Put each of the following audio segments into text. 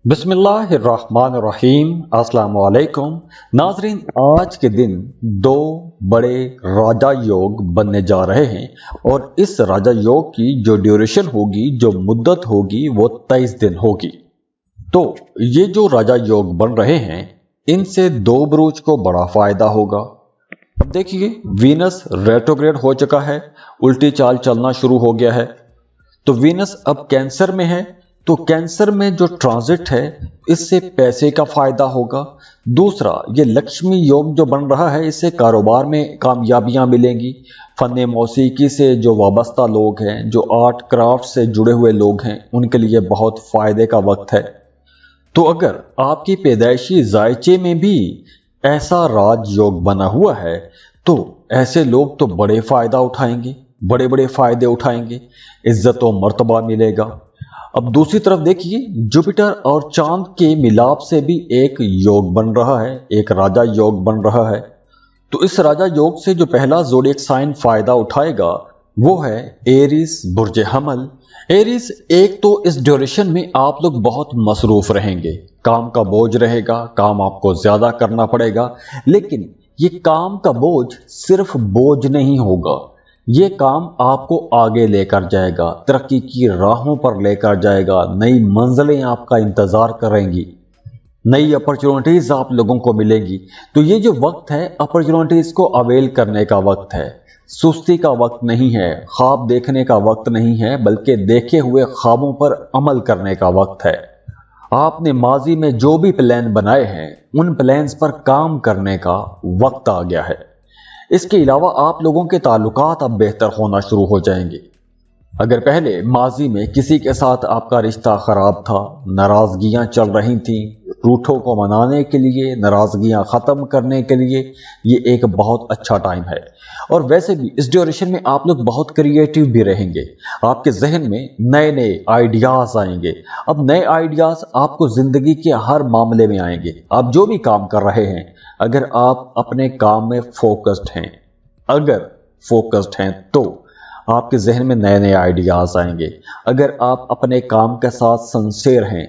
बिस्मिल्लाहिर्रहमानिर्रहीम। अस्सलाम वालेकुम नाजरीन, आज के दिन दो बड़े राजा योग बनने जा रहे हैं और इस राजा योग की जो ड्यूरेशन होगी, जो मुद्दत होगी, वो 23 दिन होगी। तो ये जो राजा योग बन रहे हैं, इनसे दो बुरुज को बड़ा फायदा होगा। अब देखिए, वीनस रेट्रोग्रेड हो चुका है, उल्टी चाल चलना शुरू हो गया है। तो वीनस अब कैंसर में है, तो कैंसर में जो ट्रांजिट है, इससे पैसे का फायदा होगा। दूसरा, ये लक्ष्मी योग जो बन रहा है, इससे कारोबार में कामयाबियां मिलेंगी। फन मौसीकी से जो वाबस्ता लोग हैं, जो आर्ट क्राफ्ट से जुड़े हुए लोग हैं, उनके लिए बहुत फायदे का वक्त है। तो अगर आपकी पैदाइशी जायचे में भी ऐसा राज योग बना हुआ है, तो ऐसे लोग तो बड़े फायदा उठाएंगे, बड़े बड़े फायदे उठाएंगे, इज्जत और मर्तबा मिलेगा। अब दूसरी तरफ देखिए, जुपिटर और चांद के मिलाप से भी एक योग बन रहा है, एक राजा योग बन रहा है। तो इस राजा योग से जो पहला ज़ोडिएक साइन फायदा उठाएगा, वो है एरीज बुर्ज हमल। एरीज, एक तो इस ड्यूरेशन में आप लोग बहुत मसरूफ रहेंगे, काम का बोझ रहेगा, काम आपको ज्यादा करना पड़ेगा। लेकिन ये काम का बोझ सिर्फ बोझ नहीं होगा, ये काम आपको आगे लेकर जाएगा, तरक्की की राहों पर लेकर जाएगा। नई मंजिलें आपका इंतजार करेंगी, नई अपॉर्चुनिटीज आप लोगों को मिलेंगी। तो ये जो वक्त है, अपॉर्चुनिटीज को अवेल करने का वक्त है, सुस्ती का वक्त नहीं है, ख्वाब देखने का वक्त नहीं है, बल्कि देखे हुए ख्वाबों पर अमल करने का वक्त है। आपने माजी में जो भी प्लान बनाए हैं, उन प्लान्स पर काम करने का वक्त आ गया है। इसके अलावा आप लोगों के ताल्लुकात अब बेहतर होना शुरू हो जाएंगे। अगर पहले माजी में किसी के साथ आपका रिश्ता खराब था, नाराजगियां चल रही थीं, रूठों को मनाने के लिए, नाराजगियां खत्म करने के लिए ये एक बहुत अच्छा टाइम है। और वैसे भी इस ड्यूरेशन में आप लोग बहुत क्रिएटिव भी रहेंगे, आपके जहन में नए नए आइडियाज आएंगे। अब नए आइडियाज आपको जिंदगी के हर मामले में आएंगे। आप जो भी काम कर रहे हैं, अगर आप अपने काम में फोकस्ड हैं, तो आपके जहन में नए नए आइडियाज आएंगे। अगर आप अपने काम के साथ सिंसियर हैं,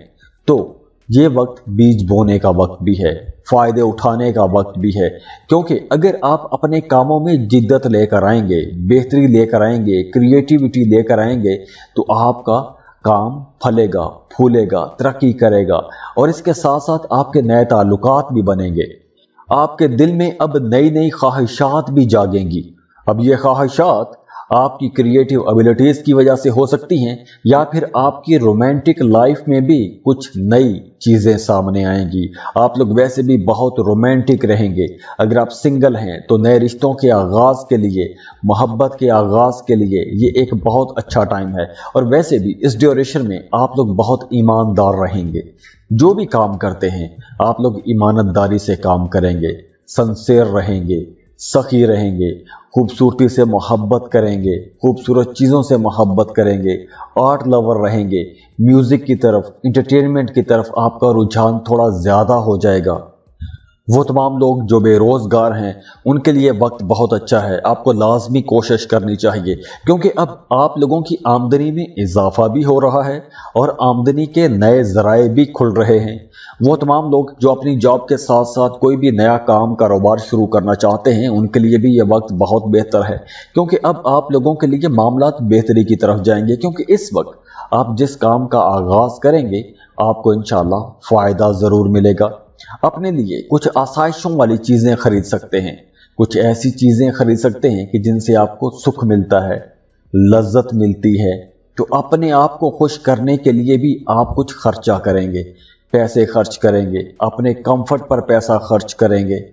तो ये वक्त बीज बोने का वक्त भी है, फायदे उठाने का वक्त भी है। क्योंकि अगर आप अपने कामों में जिद्दत लेकर आएंगे, बेहतरी लेकर आएंगे, क्रिएटिविटी लेकर आएंगे, तो आपका काम फलेगा, फूलेगा, तरक्की करेगा। और इसके साथ साथ आपके नए ताल्लुकात भी बनेंगे। आपके दिल में अब नई नई ख्वाहिशात भी जागेंगी। अब ये ख्वाहिशात आपकी क्रिएटिव एबिलिटीज की वजह से हो सकती हैं, या फिर आपकी रोमांटिक लाइफ में भी कुछ नई चीजें सामने आएंगी। आप लोग वैसे भी बहुत रोमांटिक रहेंगे। अगर आप सिंगल हैं, तो नए रिश्तों के आगाज के लिए, मोहब्बत के आगाज के लिए ये एक बहुत अच्छा टाइम है। और वैसे भी इस ड्यूरेशन में आप लोग बहुत ईमानदार रहेंगे। जो भी काम करते हैं, आप लोग ईमानदारी से काम करेंगे, सिंसियर रहेंगे, सखी रहेंगे, खूबसूरती से मोहब्बत करेंगे, खूबसूरत चीज़ों से मोहब्बत करेंगे, आर्ट लवर रहेंगे, म्यूज़िक की तरफ, इंटरटेनमेंट की तरफ आपका रुझान थोड़ा ज़्यादा हो जाएगा। वो तमाम लोग जो बेरोज़गार हैं, उनके लिए वक्त बहुत अच्छा है। आपको लाजमी कोशिश करनी चाहिए, क्योंकि अब आप लोगों की आमदनी में इजाफा भी हो रहा है और आमदनी के नए ज़राए भी खुल रहे हैं। वो तमाम लोग जो अपनी जॉब के साथ साथ कोई भी नया काम कारोबार शुरू करना चाहते हैं, उनके लिए भी ये वक्त बहुत बेहतर है। क्योंकि अब आप लोगों के लिए मामलात बेहतरी की तरफ जाएंगे। क्योंकि इस वक्त आप जिस काम का आगाज़ करेंगे, आपको इंशाल्लाह फ़ायदा ज़रूर मिलेगा। अपने लिए कुछ आसाइशों वाली चीज़ें खरीद सकते हैं, कुछ ऐसी चीज़ें खरीद सकते हैं कि जिनसे आपको सुख मिलता है, लज्जत मिलती है। तो अपने आप को खुश करने के लिए भी आप कुछ खर्चा करेंगे, पैसे खर्च करेंगे, अपने कंफर्ट पर पैसा खर्च करेंगे।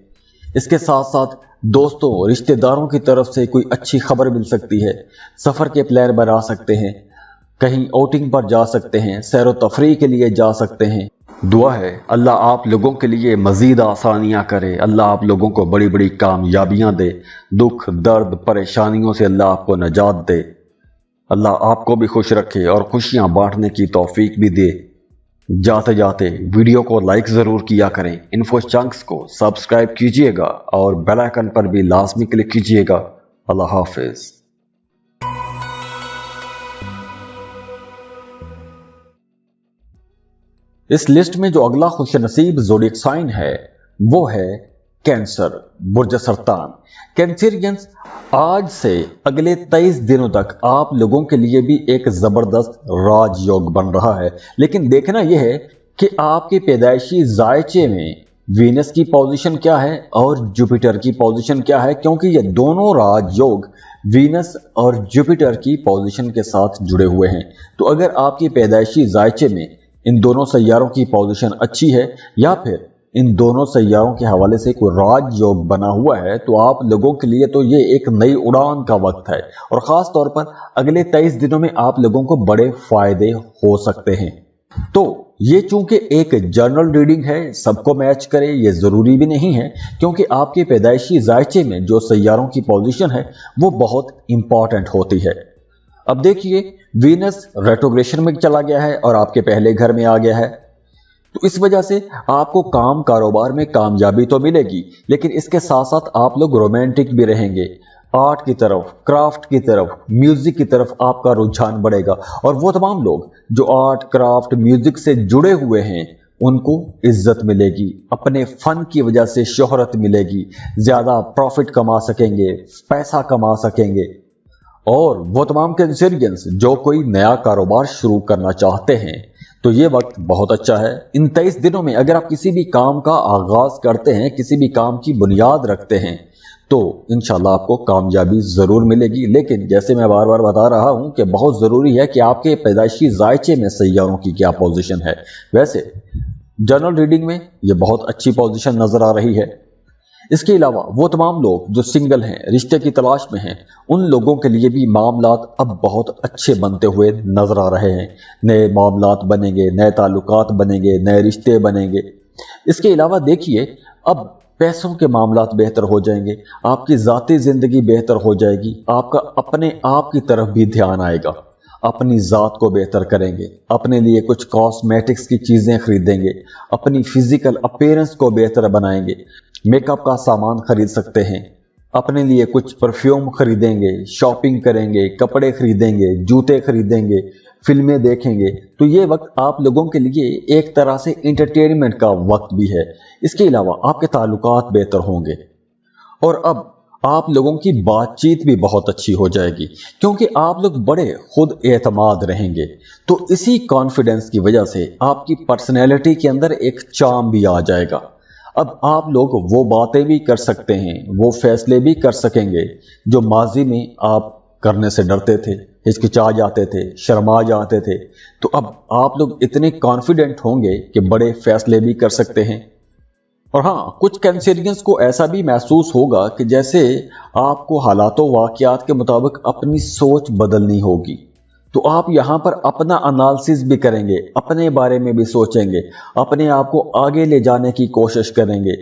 इसके साथ साथ दोस्तों, रिश्तेदारों की तरफ से कोई अच्छी खबर मिल सकती है, सफ़र के प्लान बना सकते हैं, कहीं आउटिंग पर जा सकते हैं, सैर व तफरीह के लिए जा सकते हैं। दुआ है अल्लाह आप लोगों के लिए मज़ीद आसानियाँ करे, अल्लाह आप लोगों को बड़ी बड़ी कामयाबियाँ दे, दुख दर्द परेशानियों से अल्लाह आपको नजात दे, अल्लाह आपको भी खुश रखे और खुशियाँ बांटने की तौफीक भी दे। जाते जाते वीडियो को लाइक ज़रूर किया करें, इन्फो चंक्स को सब्सक्राइब कीजिएगा और बेल आइकन पर भी लाजमी क्लिक कीजिएगा। अल्लाह हाफिज़। इस लिस्ट में जो अगला खुशनसीब ज़ोडिएक साइन है वो है कैंसर, बुर्ज सरतान। कैंसरियंस, आज से अगले 23 दिनों तक आप लोगों के लिए भी एक जबरदस्त राजयोग बन रहा है। लेकिन देखना यह है कि आपके पैदाइशी जायचे में वीनस की पोजीशन क्या है और जुपिटर की पोजीशन क्या है, क्योंकि ये दोनों राजयोग वीनस और जुपिटर की पोजीशन के साथ जुड़े हुए हैं। तो अगर आपकी पैदाइशी जायचे में इन दोनों सैयारों की पोजीशन अच्छी है या फिर इन दोनों सैयारों के हवाले से कोई राजयोग बना हुआ है, तो आप लोगों के लिए तो ये एक नई उड़ान का वक्त है और खास तौर पर अगले 23 दिनों में आप लोगों को बड़े फायदे हो सकते हैं। तो ये चूंकि एक जनरल रीडिंग है, सबको मैच करे ये जरूरी भी नहीं है, क्योंकि आपके पैदाइशी जायचे में जो सैयारों की पोजीशन है वो बहुत इंपॉर्टेंट होती है। अब देखिए, वीनस रेट्रोग्रेशन में चला गया है और आपके पहले घर में आ गया है, तो इस वजह से आपको काम कारोबार में कामयाबी तो मिलेगी, लेकिन इसके साथ साथ आप लोग रोमांटिक भी रहेंगे। आर्ट की तरफ, क्राफ्ट की तरफ, म्यूजिक की तरफ आपका रुझान बढ़ेगा और वो तमाम लोग जो आर्ट, क्राफ्ट, म्यूजिक से जुड़े हुए हैं उनको इज्जत मिलेगी, अपने फन की वजह से शोहरत मिलेगी, ज्यादा प्रॉफिट कमा सकेंगे, पैसा कमा सकेंगे। और वो तमाम कैंसरियंस जो कोई नया कारोबार शुरू करना चाहते हैं तो ये वक्त बहुत अच्छा है। इन 23 दिनों में अगर आप किसी भी काम का आगाज करते हैं, किसी भी काम की बुनियाद रखते हैं, तो इंशाल्लाह आपको कामयाबी जरूर मिलेगी। लेकिन जैसे मैं बार बार बता रहा हूं कि बहुत जरूरी है कि आपके पैदाइशी जायचे में सैयारों की क्या पोजीशन है। वैसे जनरल रीडिंग में ये बहुत अच्छी पोजीशन नजर आ रही है। इसके अलावा वो तमाम लोग जो सिंगल हैं, रिश्ते की तलाश में हैं, उन लोगों के लिए भी मामलात अब बहुत अच्छे बनते हुए नजर आ रहे हैं। नए मामलात बनेंगे, नए ताल्लुकात बनेंगे, नए रिश्ते बनेंगे। इसके अलावा देखिए, अब पैसों के मामलात बेहतर हो जाएंगे, आपकी ज़ाती ज़िंदगी बेहतर हो जाएगी, आपका अपने आप की तरफ भी ध्यान आएगा, अपनी ज़ात को बेहतर करेंगे, अपने लिए कुछ कॉस्मेटिक्स की चीज़ें खरीदेंगे, अपनी फिजिकल अपीयरेंस को बेहतर बनाएंगे, मेकअप का सामान खरीद सकते हैं, अपने लिए कुछ परफ्यूम खरीदेंगे, शॉपिंग करेंगे, कपड़े खरीदेंगे, जूते खरीदेंगे, फिल्में देखेंगे। तो ये वक्त आप लोगों के लिए एक तरह से एंटरटेनमेंट का वक्त भी है। इसके अलावा आपके ताल्लुकात बेहतर होंगे और अब आप लोगों की बातचीत भी बहुत अच्छी हो जाएगी, क्योंकि आप लोग बड़े खुद एतमाद रहेंगे। तो इसी कॉन्फिडेंस की वजह से आपकी पर्सनैलिटी के अंदर एक चार्म भी आ जाएगा। अब आप लोग वो बातें भी कर सकते हैं, वो फैसले भी कर सकेंगे जो माजी में आप करने से डरते थे, हिचकिचा जाते थे, शर्मा जाते थे। तो अब आप लोग इतने कॉन्फिडेंट होंगे कि बड़े फैसले भी कर सकते हैं। और हाँ, कुछ कैंसरियंस को ऐसा भी महसूस होगा कि जैसे आपको हालातों वाकयात के मुताबिक अपनी सोच बदलनी होगी। तो आप यहाँ पर अपना एनालिसिस भी करेंगे, अपने बारे में भी सोचेंगे, अपने आप को आगे ले जाने की कोशिश करेंगे।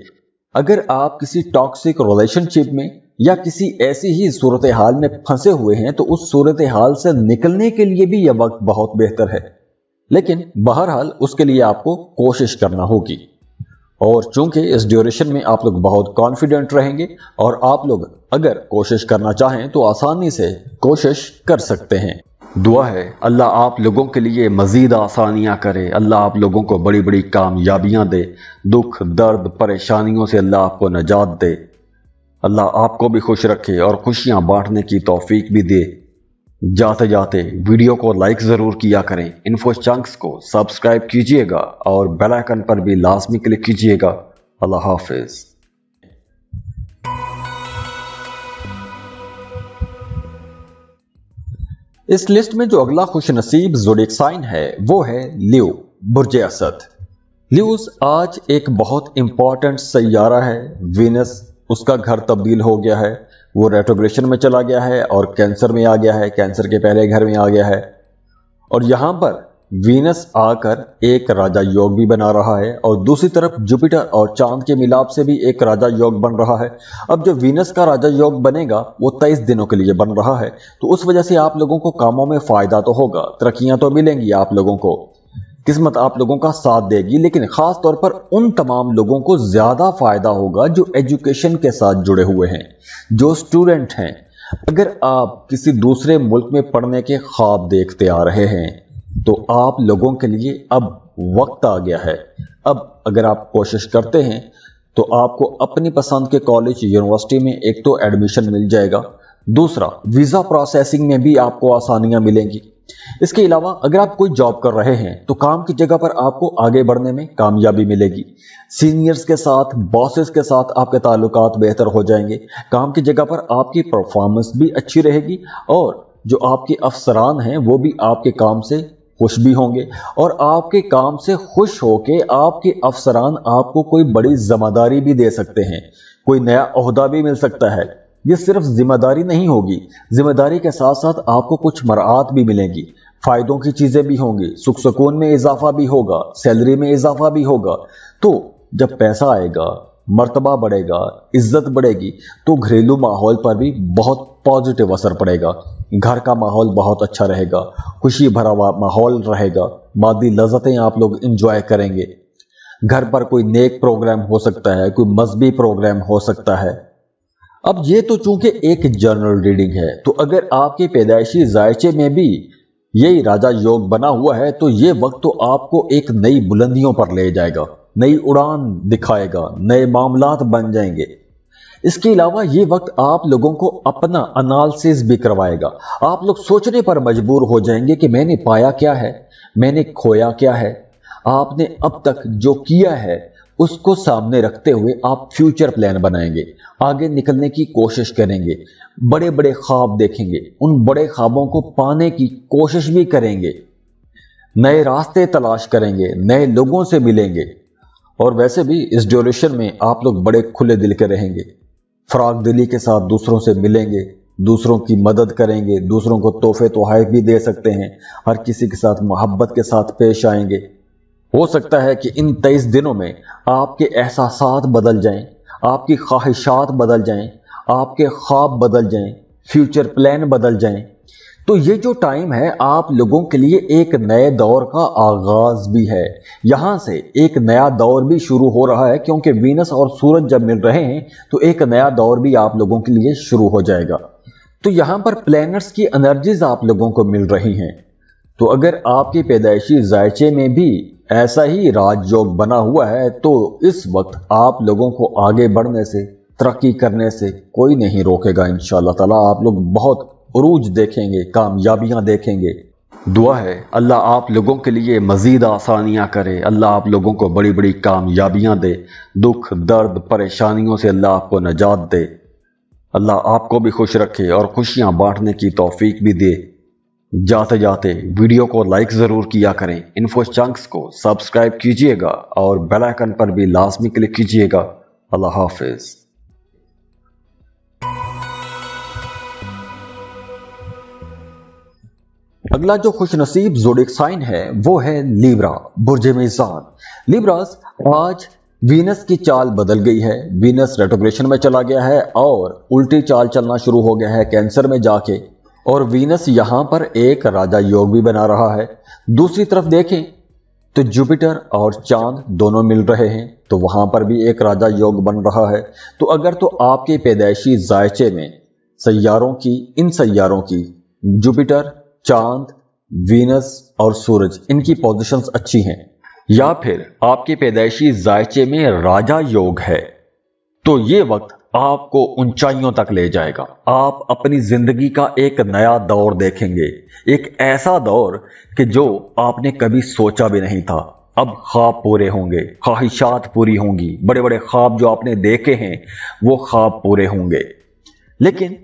अगर आप किसी टॉक्सिक रिलेशनशिप में या किसी ऐसी ही सूरत हाल में फंसे हुए हैं तो उस सूरत हाल से निकलने के लिए भी यह वक्त बहुत बेहतर है। लेकिन बहरहाल उसके लिए आपको कोशिश करना होगी। और चूंकि इस ड्यूरेशन में आप लोग बहुत कॉन्फिडेंट रहेंगे और आप लोग अगर कोशिश करना चाहें तो आसानी से कोशिश कर सकते हैं। दुआ है अल्लाह आप लोगों के लिए मज़ीद आसानियाँ करे, अल्लाह आप लोगों को बड़ी बड़ी कामयाबियाँ दे, दुख दर्द परेशानियों से अल्लाह आपको नजात दे, अल्लाह आपको भी खुश रखे और खुशियाँ बांटने की तौफीक भी दे। जाते जाते वीडियो को लाइक ज़रूर किया करें, इन्फो चंक्स को सब्सक्राइब कीजिएगा और बेल आइकन पर भी लाजमी क्लिक कीजिएगा। अल्लाह हाफिज़। इस लिस्ट में जो अगला खुशनसीब ज़ोडिएक साइन है वो है लियो, बुर्ज असद। लियोस आज एक बहुत इंपॉर्टेंट सैयारा है। वीनस उसका घर तब्दील हो गया है, वो रेट्रोग्रेशन में चला गया है और कैंसर में आ गया है, कैंसर के पहले घर में आ गया है। और यहां पर वीनस आकर एक राजा योग भी बना रहा है और दूसरी तरफ जुपिटर और चांद के मिलाप से भी एक राजा योग बन रहा है। अब जो वीनस का राजा योग बनेगा वो 23 दिनों के लिए बन रहा है, तो उस वजह से आप लोगों को कामों में फायदा तो होगा, तरक्कियां तो मिलेंगी, आप लोगों को किस्मत आप लोगों का साथ देगी। लेकिन खास तौर पर उन तमाम लोगों को ज्यादा फायदा होगा जो एजुकेशन के साथ जुड़े हुए हैं, जो स्टूडेंट हैं। अगर आप किसी दूसरे मुल्क में पढ़ने के ख्वाब देखते आ रहे हैं तो आप लोगों के लिए अब वक्त आ गया है। अब अगर आप कोशिश करते हैं तो आपको अपनी पसंद के कॉलेज यूनिवर्सिटी में एक तो एडमिशन मिल जाएगा, दूसरा वीज़ा प्रोसेसिंग में भी आपको आसानियां मिलेंगी। इसके अलावा अगर आप कोई जॉब कर रहे हैं तो काम की जगह पर आपको आगे बढ़ने में कामयाबी मिलेगी। सीनियर्स के साथ, बॉसेस के साथ आपके ताल्लुकात बेहतर हो जाएंगे। काम की जगह पर आपकी परफॉर्मेंस भी अच्छी रहेगी और जो आपके अफसरान हैं वो भी आपके काम से खुश भी होंगे और आपके काम से खुश होके आपके अफसरान आपको कोई बड़ी जिम्मेदारी भी दे सकते हैं, कोई नया ओहदा भी मिल सकता है। ये सिर्फ जिम्मेदारी नहीं होगी, जिम्मेदारी के साथ साथ आपको कुछ मराआत भी मिलेंगी, फायदों की चीजें भी होंगी, सुख सुकून में इजाफा भी होगा, सैलरी में इजाफा भी होगा। तो जब पैसा आएगा, मर्तबा बढ़ेगा, इज्जत बढ़ेगी, तो घरेलू माहौल पर भी बहुत पॉजिटिव असर पड़ेगा। घर का माहौल बहुत अच्छा रहेगा, खुशी भरा हुआ माहौल रहेगा, मादी लज़्ज़तें आप लोग एंजॉय करेंगे। घर पर कोई नेक प्रोग्राम हो सकता है, कोई मजहबी प्रोग्राम हो सकता है। अब ये तो चूंकि एक जनरल रीडिंग है, तो अगर आपके पैदाइशी जायचे में भी यही राजा योग बना हुआ है तो ये वक्त तो आपको एक नई बुलंदियों पर ले जाएगा, नई उड़ान दिखाएगा, नए मामलात बन जाएंगे। इसके अलावा ये वक्त आप लोगों को अपना एनालिसिस भी करवाएगा। आप लोग सोचने पर मजबूर हो जाएंगे कि मैंने पाया क्या है, मैंने खोया क्या है। आपने अब तक जो किया है उसको सामने रखते हुए आप फ्यूचर प्लान बनाएंगे, आगे निकलने की कोशिश करेंगे, बड़े बड़े ख्वाब देखेंगे, उन बड़े ख्वाबों को पाने की कोशिश भी करेंगे, नए रास्ते तलाश करेंगे, नए लोगों से मिलेंगे। और वैसे भी इस ड्यूरेशन में आप लोग बड़े खुले दिल के रहेंगे, फराग दिली के साथ दूसरों से मिलेंगे, दूसरों की मदद करेंगे, दूसरों को तोहफे तोहफे भी दे सकते हैं, हर किसी के साथ मोहब्बत के साथ पेश आएंगे। हो सकता है कि इन 23 दिनों में आपके एहसासात बदल जाएं, आपकी ख्वाहिशात बदल जाएं, आपके ख्वाब बदल जाएं, फ्यूचर प्लान बदल जाएं। तो ये जो टाइम है आप लोगों के लिए एक नए दौर का आगाज भी है। यहां से एक नया दौर भी शुरू हो रहा है, क्योंकि वीनस और सूरज जब मिल रहे हैं तो एक नया दौर भी आप लोगों के लिए शुरू हो जाएगा। तो यहां पर प्लैनेट्स की एनर्जीज आप लोगों को मिल रही हैं। तो अगर आपके पैदाइशी जायचे में भी ऐसा ही राजयोग बना हुआ है तो इस वक्त आप लोगों को आगे बढ़ने से, तरक्की करने से कोई नहीं रोकेगा। इंशाअल्लाह ताला आप लोग बहुत उरूज देखेंगे, कामयाबियां देखेंगे। दुआ है अल्लाह आप लोगों के लिए मजीद आसानियां करे, अल्लाह आप लोगों को बड़ी बड़ी कामयाबियां दे, दुख दर्द परेशानियों से अल्लाह आपको नजात दे, अल्लाह आपको भी खुश रखे और खुशियां बांटने की तौफीक भी दे। जाते जाते वीडियो को लाइक ज़रूर किया करें, इन्फो चंक्स को सब्सक्राइब कीजिएगा और बेल आइकन पर भी लाजमी क्लिक कीजिएगा। अल्लाह हाफिज। अगला जो खुशनसीब ज़ोडिक साइन है वो है लीब्रा, बुर्ज मीज़ान। लीब्रास, आज वीनस की चाल बदल गई है, वीनस रेट्रोग्रेशन में चला गया है और उल्टी चाल चलना शुरू हो गया है कैंसर में जाके, और वीनस यहां पर एक राजा योग भी बना रहा है। दूसरी तरफ देखें तो जुपिटर और चांद दोनों मिल रहे हैं, तो वहां पर भी एक राजा योग बन रहा है। तो अगर तो आपके पैदाइशी जायचे में इन सैयारों की जुपिटर, चांद, वीनस और सूरज, इनकी पोजीशंस अच्छी हैं, या फिर आपके पैदाइशी जायचे में राजा योग है, तो ये वक्त आपको ऊंचाइयों तक ले जाएगा। आप अपनी जिंदगी का एक नया दौर देखेंगे, एक ऐसा दौर कि जो आपने कभी सोचा भी नहीं था। अब ख्वाब पूरे होंगे, ख्वाहिशात पूरी होंगी, बड़े बड़े ख्वाब जो आपने देखे हैं वो ख्वाब पूरे होंगे। लेकिन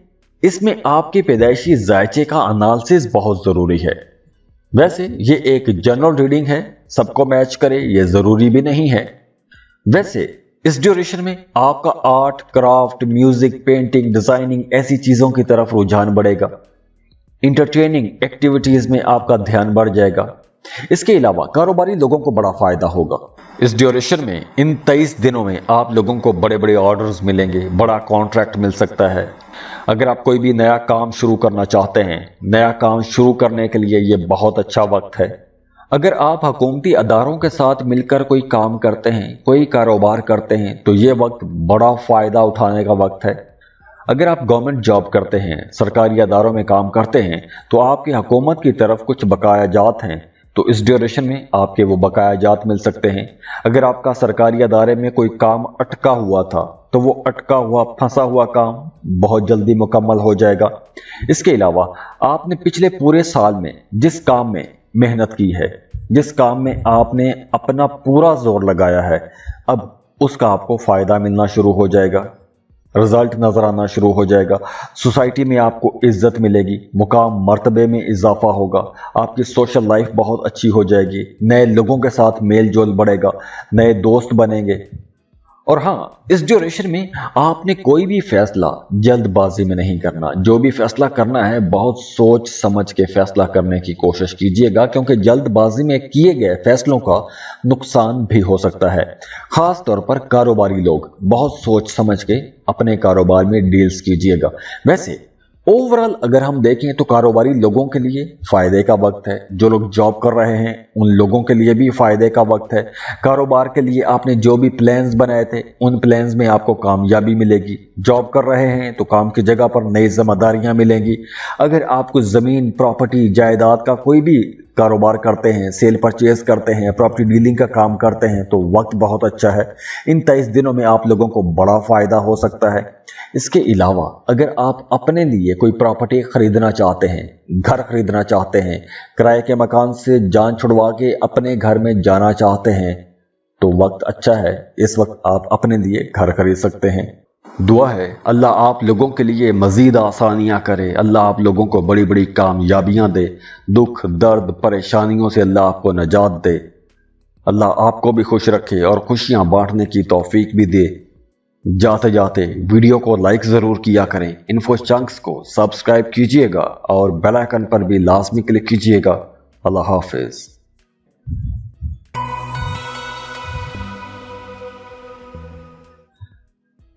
इसमें आपके पैदाइशी जायचे का एनालिसिस बहुत जरूरी है। वैसे ये एक जनरल रीडिंग है, सबको मैच करे ये जरूरी भी नहीं है। वैसे इस ड्यूरेशन में आपका art, craft, music, painting, designing ऐसी चीजों की तरफ रुझान बढ़ेगा। इंटरटेनिंग एक्टिविटीज में आपका ध्यान बढ़ जाएगा। इसके अलावा कारोबारी लोगों को बड़ा फायदा होगा। इस ड्यूरेशन में, इन 23 दिनों में आप लोगों को बड़े बड़े ऑर्डर्स मिलेंगे, बड़ा कॉन्ट्रैक्ट मिल सकता है। अगर आप कोई भी नया काम शुरू करना चाहते हैं, नया काम शुरू करने के लिए ये बहुत अच्छा वक्त है। अगर आप हुकूमती अदारों के साथ मिलकर कोई काम करते हैं, कोई कारोबार करते हैं, तो ये वक्त बड़ा फायदा उठाने का वक्त है। अगर आप गवर्नमेंट जॉब करते हैं, सरकारी अदारों में काम करते हैं, तो आपकी हुकूमत की तरफ कुछ बकाया जात हैं, तो इस ड्यूरेशन में आपके वो बकाया जात मिल सकते हैं। अगर आपका सरकारी अदारे में कोई काम अटका हुआ था तो वो अटका हुआ फंसा हुआ काम बहुत जल्दी मुकम्मल हो जाएगा। इसके अलावा आपने पिछले पूरे साल में जिस काम में मेहनत की है, जिस काम में आपने अपना पूरा जोर लगाया है, अब उसका आपको फायदा मिलना शुरू हो जाएगा, रिजल्ट नजर आना शुरू हो जाएगा। सोसाइटी में आपको इज्जत मिलेगी, मुकाम मर्तबे में इजाफा होगा, आपकी सोशल लाइफ बहुत अच्छी हो जाएगी, नए लोगों के साथ मेल जोल बढ़ेगा, नए दोस्त बनेंगे। और हाँ, इस ड्यूरेशन में आपने कोई भी फैसला जल्दबाजी में नहीं करना। जो भी फैसला करना है बहुत सोच समझ के फैसला करने की कोशिश कीजिएगा, क्योंकि जल्दबाजी में किए गए फैसलों का नुकसान भी हो सकता है। खास तौर पर कारोबारी लोग बहुत सोच समझ के अपने कारोबार में डील्स कीजिएगा। वैसे ओवरऑल अगर हम देखें तो कारोबारी लोगों के लिए फायदे का वक्त है। जो लोग जॉब कर रहे हैं उन लोगों के लिए भी फायदे का वक्त है। कारोबार के लिए आपने जो भी प्लान्स बनाए थे उन प्लान्स में आपको कामयाबी मिलेगी। जॉब कर रहे हैं तो काम की जगह पर नई जिम्मेदारियां मिलेंगी। अगर आप कुछ जमीन, प्रॉपर्टी, जायदाद का कोई भी कारोबार करते हैं, सेल परचेज करते हैं, प्रॉपर्टी डीलिंग का काम करते हैं तो वक्त बहुत अच्छा है। इन 23 दिनों में आप लोगों को बड़ा फायदा हो सकता है। इसके अलावा अगर आप अपने लिए कोई प्रॉपर्टी खरीदना चाहते हैं, घर खरीदना चाहते हैं, किराए के मकान से जान छुड़वा के अपने घर में जाना चाहते हैं तो वक्त अच्छा है। इस वक्त आप अपने लिए घर खरीद सकते हैं। दुआ है अल्लाह आप लोगों के लिए मजीद आसानियां करे, अल्लाह आप लोगों को बड़ी बड़ी कामयाबियां दे, दुख दर्द परेशानियों से अल्लाह आपको नजात दे, अल्लाह आपको भी खुश रखे और खुशियां बांटने की तौफीक भी दे। जाते जाते वीडियो को लाइक ज़रूर किया करें, इन्फो चंक्स को सब्सक्राइब कीजिएगा और बेल आइकन पर भी लाजमी क्लिक कीजिएगा। अल्लाह हाफिज़।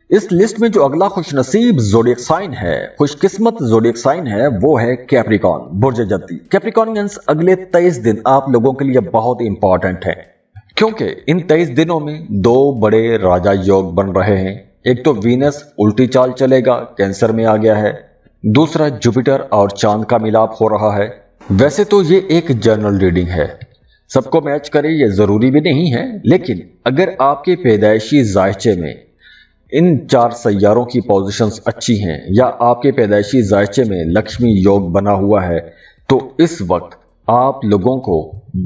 इस लिस्ट में जो अगला खुशनसीब ज़ोडिएक साइन है, खुशकिस्मत ज़ोडिएक साइन है, वो है कैप्रिकॉर्न, बुर्ज जद्दी। कैप्रिकॉर्नियंस अगले 23 दिन आप लोगों के लिए बहुत इंपॉर्टेंट है, क्योंकि इन 23 दिनों में दो बड़े राजा योग बन रहे हैं। एक तो वीनस उल्टी चाल चलेगा, कैंसर में आ गया है। दूसरा जुपिटर और चांद का मिलाप हो रहा है। वैसे तो ये एक जनरल रीडिंग है, सबको मैच करे ये जरूरी भी नहीं है, लेकिन अगर आपके पैदाइशी जायचे में इन 4 सैयारों की पोजीशंस अच्छी हैं या आपके पैदाइशी जायचे में लक्ष्मी योग बना हुआ है तो इस वक्त आप लोगों को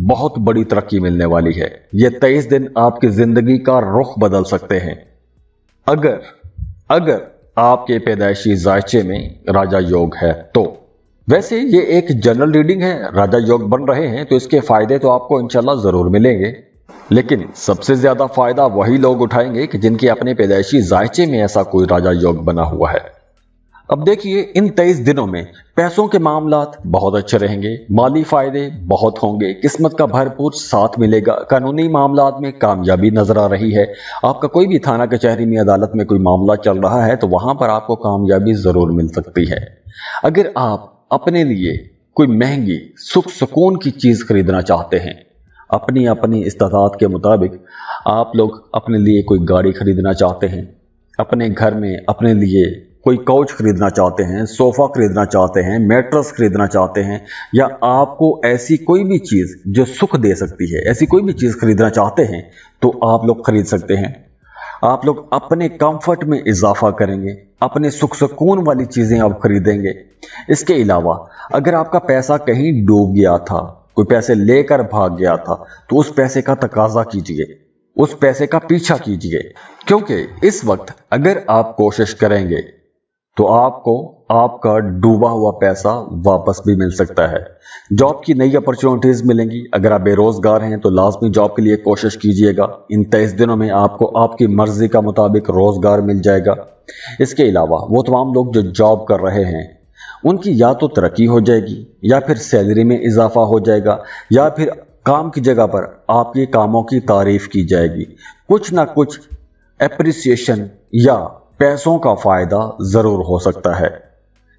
बहुत बड़ी तरक्की मिलने वाली है। ये 23 दिन आपकी जिंदगी का रुख बदल सकते हैं अगर आपके पैदाइशी जायचे में राजा योग है तो। वैसे ये एक जनरल रीडिंग है, राजा योग बन रहे हैं तो इसके फायदे तो आपको इंशाल्लाह जरूर मिलेंगे, लेकिन सबसे ज्यादा फायदा वही लोग उठाएंगे कि जिनके अपने पैदाइशी जायचे में ऐसा कोई राजा योग बना हुआ है। अब देखिए इन 23 दिनों में पैसों के मामलात बहुत अच्छे रहेंगे, माली फायदे बहुत होंगे, किस्मत का भरपूर साथ मिलेगा, कानूनी मामलात में कामयाबी नजर आ रही है। आपका कोई भी थाना कचहरी में, अदालत में कोई मामला चल रहा है तो वहां पर आपको कामयाबी जरूर मिल सकती है। अगर आप अपने लिए कोई महंगी सुख सुकून की चीज खरीदना चाहते हैं, अपनी अपनी इस्तादात के मुताबिक आप लोग अपने लिए कोई गाड़ी खरीदना चाहते हैं, अपने घर में अपने लिए कोई काउच खरीदना चाहते हैं, सोफा खरीदना चाहते हैं, मैट्रेस खरीदना चाहते हैं, या आपको ऐसी कोई भी चीज जो सुख दे सकती है, ऐसी कोई भी चीज खरीदना चाहते हैं तो आप लोग खरीद सकते हैं। आप लोग अपने कंफर्ट में इजाफा करेंगे, अपने सुख सुकून वाली चीजें आप खरीदेंगे। इसके अलावा अगर आपका पैसा कहीं डूब गया था, कोई पैसे लेकर भाग गया था तो उस पैसे का तकाजा कीजिए, उस पैसे का पीछा कीजिए, क्योंकि इस वक्त अगर आप कोशिश करेंगे तो आपको आपका डूबा हुआ पैसा वापस भी मिल सकता है। जॉब की नई अपॉर्चुनिटीज मिलेंगी। अगर आप बेरोजगार हैं तो लाजमी जॉब के लिए कोशिश कीजिएगा। इन 23 दिनों में आपको आपकी मर्जी का मुताबिक रोजगार मिल जाएगा। इसके अलावा वो तमाम लोग जो जॉब कर रहे हैं उनकी या तो तरक्की हो जाएगी, या फिर सैलरी में इजाफा हो जाएगा, या फिर काम की जगह पर आपके कामों की तारीफ की जाएगी। कुछ ना कुछ एप्रिसिएशन या पैसों का फायदा जरूर हो सकता है।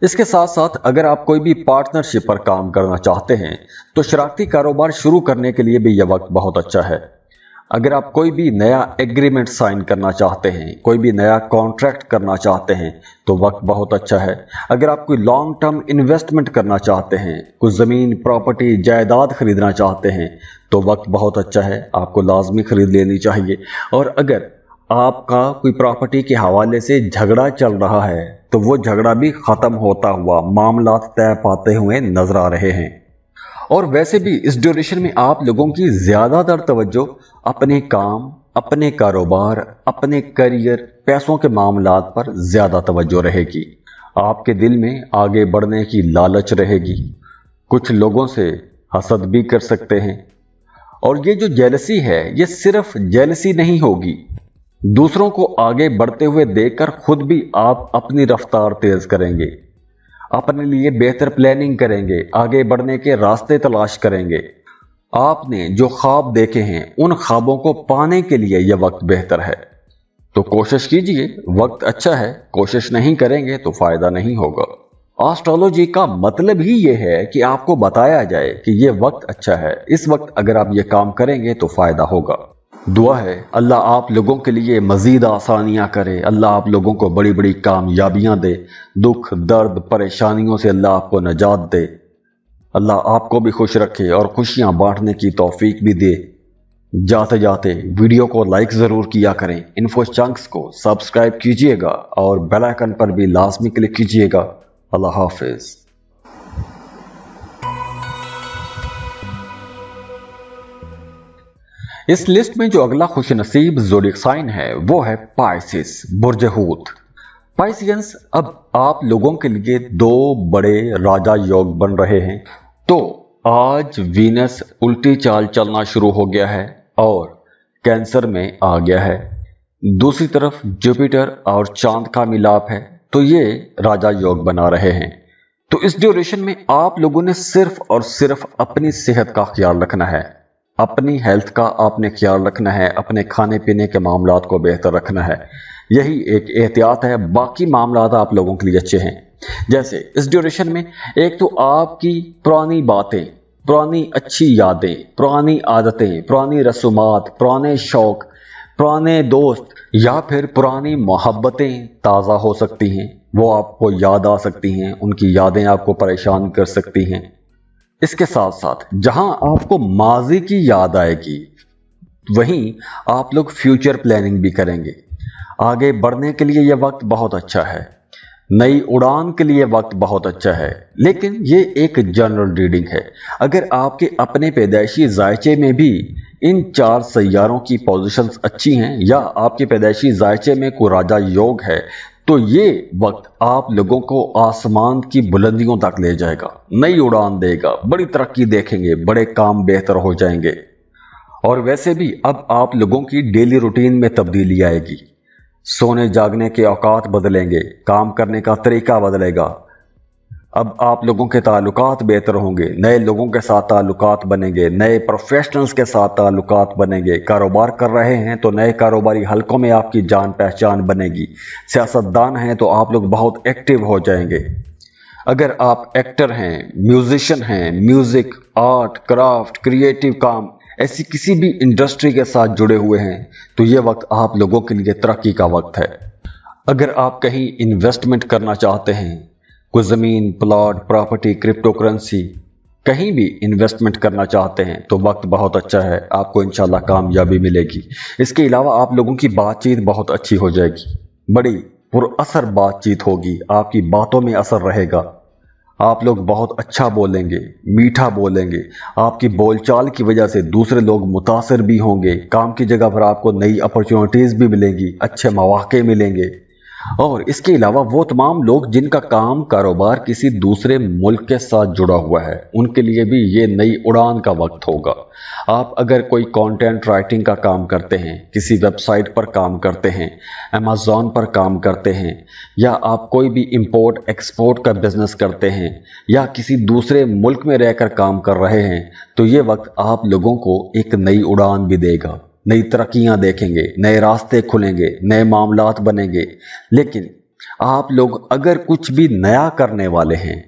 इसके साथ साथ अगर आप कोई भी पार्टनरशिप पर काम करना चाहते हैं तो शराकती कारोबार शुरू करने के लिए भी यह वक्त बहुत अच्छा है। अगर आप कोई भी नया एग्रीमेंट साइन करना चाहते हैं, कोई भी नया कॉन्ट्रैक्ट करना चाहते हैं, तो वक्त बहुत अच्छा है। अगर आप कोई लॉन्ग टर्म इन्वेस्टमेंट करना चाहते हैं, कुछ ज़मीन प्रॉपर्टी जायदाद खरीदना चाहते हैं, तो वक्त बहुत अच्छा है, आपको लाजमी खरीद लेनी चाहिए। और अगर आपका कोई प्रॉपर्टी के हवाले से झगड़ा चल रहा है, तो वो झगड़ा भी ख़त्म होता हुआ, मामला तय पाते हुए नजर आ रहे हैं। और वैसे भी इस ड्यूरेशन में आप लोगों की ज़्यादातर तवज्जो अपने काम, अपने कारोबार, अपने करियर, पैसों के मामलात पर ज़्यादा तवज्जो रहेगी। आपके दिल में आगे बढ़ने की लालच रहेगी। कुछ लोगों से हसद भी कर सकते हैं। और ये जो जेलसी है, ये सिर्फ जेलसी नहीं होगी, दूसरों को आगे बढ़ते हुए देखकर खुद भी आप अपनी रफ्तार तेज करेंगे, अपने लिए बेहतर प्लानिंग करेंगे, आगे बढ़ने के रास्ते तलाश करेंगे। आपने जो ख्वाब देखे हैं, उन ख्वाबों को पाने के लिए यह वक्त बेहतर है। तो कोशिश कीजिए, वक्त अच्छा है, कोशिश नहीं करेंगे तो फायदा नहीं होगा। एस्ट्रोलॉजी का मतलब ही यह है कि आपको बताया जाए कि यह वक्त अच्छा है, इस वक्त अगर आप ये काम करेंगे तो फायदा होगा। दुआ है अल्लाह आप लोगों के लिए मज़ीद आसानियाँ करे, अल्लाह आप लोगों को बड़ी बड़ी कामयाबियाँ दे, दुख दर्द परेशानियों से अल्लाह आपको नजात दे, अल्लाह आपको भी खुश रखे और खुशियाँ बांटने की तौफीक भी दे। जाते जाते वीडियो को लाइक ज़रूर किया करें, इन्फो चंक्स को सब्सक्राइब कीजिएगा और बेल आइकन पर भी लाजमी क्लिक कीजिएगा। अल्लाह हाफिज़। इस लिस्ट में जो अगला खुशनसीब ज़ोडिक साइन है वो है पाइसिस, बुर्ज हूत। पाइसियंस, अब आप लोगों के लिए दो बड़े राजा योग बन रहे हैं। तो आज वीनस उल्टी चाल चलना शुरू हो गया है और कैंसर में आ गया है। दूसरी तरफ जुपिटर और चांद का मिलाप है, तो ये राजा योग बना रहे हैं। तो इस ड्यूरेशन में आप लोगों ने सिर्फ और सिर्फ अपनी सेहत का ख्याल रखना है, अपनी हेल्थ का आपने ख्याल रखना है, अपने खाने पीने के मामलात को बेहतर रखना है। यही एक एहतियात है, बाकी मामलात आप लोगों के लिए अच्छे हैं। जैसे इस ड्यूरेशन में एक तो आपकी पुरानी बातें, पुरानी अच्छी यादें, पुरानी आदतें, पुरानी रसूमात, पुराने शौक, पुराने दोस्त या फिर पुरानी मोहब्बतें ताज़ा हो सकती हैं, वो आपको याद आ सकती हैं, उनकी यादें आपको परेशान कर सकती हैं। इसके साथ साथ जहां आपको माजी की याद आएगी, वहीं आप लोग फ्यूचर प्लानिंग भी करेंगे। आगे बढ़ने के लिए यह वक्त बहुत अच्छा है, नई उड़ान के लिए वक्त बहुत अच्छा है। लेकिन ये एक जनरल रीडिंग है। अगर आपके अपने पैदाइशी जायचे में भी इन 4 सैयारों की पोजीशंस अच्छी हैं या आपके पैदाइशी जायचे में कोई राजा योग है, तो ये वक्त आप लोगों को आसमान की बुलंदियों तक ले जाएगा, नई उड़ान देगा, बड़ी तरक्की देखेंगे, बड़े काम बेहतर हो जाएंगे। और वैसे भी अब आप लोगों की डेली रूटीन में तब्दीली आएगी, सोने जागने के औकात बदलेंगे, काम करने का तरीका बदलेगा। अब आप लोगों के ताल्लुकात बेहतर होंगे, नए लोगों के साथ ताल्लुकात बनेंगे, नए प्रोफेशनल्स के साथ ताल्लुकात बनेंगे। कारोबार कर रहे हैं तो नए कारोबारी हलकों में आपकी जान पहचान बनेगी। सियासतदान हैं तो आप लोग बहुत एक्टिव हो जाएंगे। अगर आप एक्टर हैं, म्यूजिशियन हैं, म्यूजिक, आर्ट, क्राफ्ट, क्रिएटिव काम, ऐसी किसी भी इंडस्ट्री के साथ जुड़े हुए हैं, तो ये वक्त आप लोगों के लिए तरक्की का वक्त है। अगर आप कहीं इन्वेस्टमेंट करना चाहते हैं, कोई ज़मीन, प्लॉट, प्रॉपर्टी, क्रिप्टो करेंसी, कहीं भी इन्वेस्टमेंट करना चाहते हैं, तो वक्त बहुत अच्छा है, आपको इंशाल्लाह कामयाबी मिलेगी। इसके अलावा आप लोगों की बातचीत बहुत अच्छी हो जाएगी, बड़ी पुरअसर बातचीत होगी, आपकी बातों में असर रहेगा, आप लोग बहुत अच्छा बोलेंगे, मीठा बोलेंगे, आपकी बोलचाल की वजह से दूसरे लोग मुतासिर भी होंगे, काम की जगह पर आपको नई अपॉर्चुनिटीज़ भी मिलेंगी, अच्छे मौके मिलेंगे। और इसके अलावा वो तमाम लोग जिनका काम कारोबार किसी दूसरे मुल्क के साथ जुड़ा हुआ है, उनके लिए भी ये नई उड़ान का वक्त होगा। आप अगर कोई कंटेंट राइटिंग का काम करते हैं, किसी वेबसाइट पर काम करते हैं, अमेज़ॉन पर काम करते हैं, या आप कोई भी इंपोर्ट एक्सपोर्ट का बिजनेस करते हैं, या किसी दूसरे मुल्क में रहकर काम कर रहे हैं, तो ये वक्त आप लोगों को एक नई उड़ान भी देगा, नई तरक्कियां देखेंगे, नए रास्ते खुलेंगे, नए मामलात बनेंगे। लेकिन आप लोग अगर कुछ भी नया करने वाले हैं,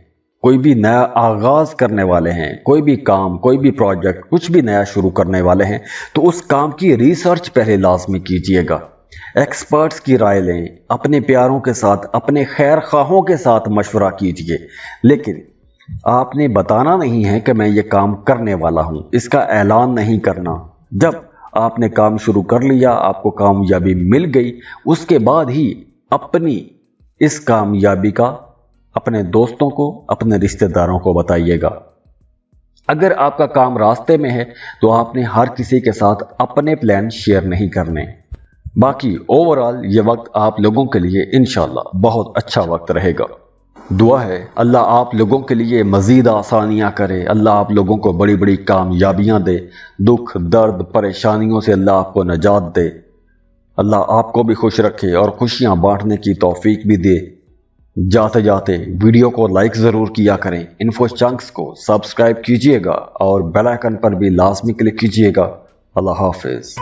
کوئی بھی نیا آغاز کرنے والے ہیں، کوئی بھی کام، کوئی بھی پروجیکٹ، کچھ بھی نیا شروع کرنے والے ہیں تو اس کام کی ریسرچ پہلے لازمی کیجئے گا۔ ایکسپرٹس کی رائے لیں، اپنے پیاروں کے ساتھ، اپنے خیر خواہوں کے ساتھ مشورہ کیجئے، لیکن آپ نے بتانا نہیں ہے کہ میں یہ کام کرنے والا ہوں، اس کا اعلان نہیں کرنا۔ جب آپ نے کام شروع کر لیا، آپ کو کامیابی مل گئی، اس کے بعد ہی اپنی اس کامیابی کا اپنے دوستوں کو، اپنے رشتہ داروں کو بتائیے گا۔ اگر آپ کا کام راستے میں ہے تو آپ نے ہر کسی کے ساتھ اپنے پلان شیئر نہیں کرنے۔ باقی اوورآل یہ وقت آپ لوگوں کے لیے انشاءاللہ بہت اچھا وقت رہے گا۔ دعا ہے اللہ آپ لوگوں کے لیے مزید آسانیاں کرے، اللہ آپ لوگوں کو بڑی بڑی کامیابیاں دے، دکھ درد پریشانیوں سے اللہ آپ کو نجات دے، اللہ آپ کو بھی خوش رکھے اور خوشیاں بانٹنے کی توفیق بھی دے۔ جاتے جاتے ویڈیو کو لائک ضرور کیا کریں، انفو چنکس کو سبسکرائب کیجئے گا اور بیل آئیکن پر بھی لازمی کلک کیجئے گا۔ اللہ حافظ۔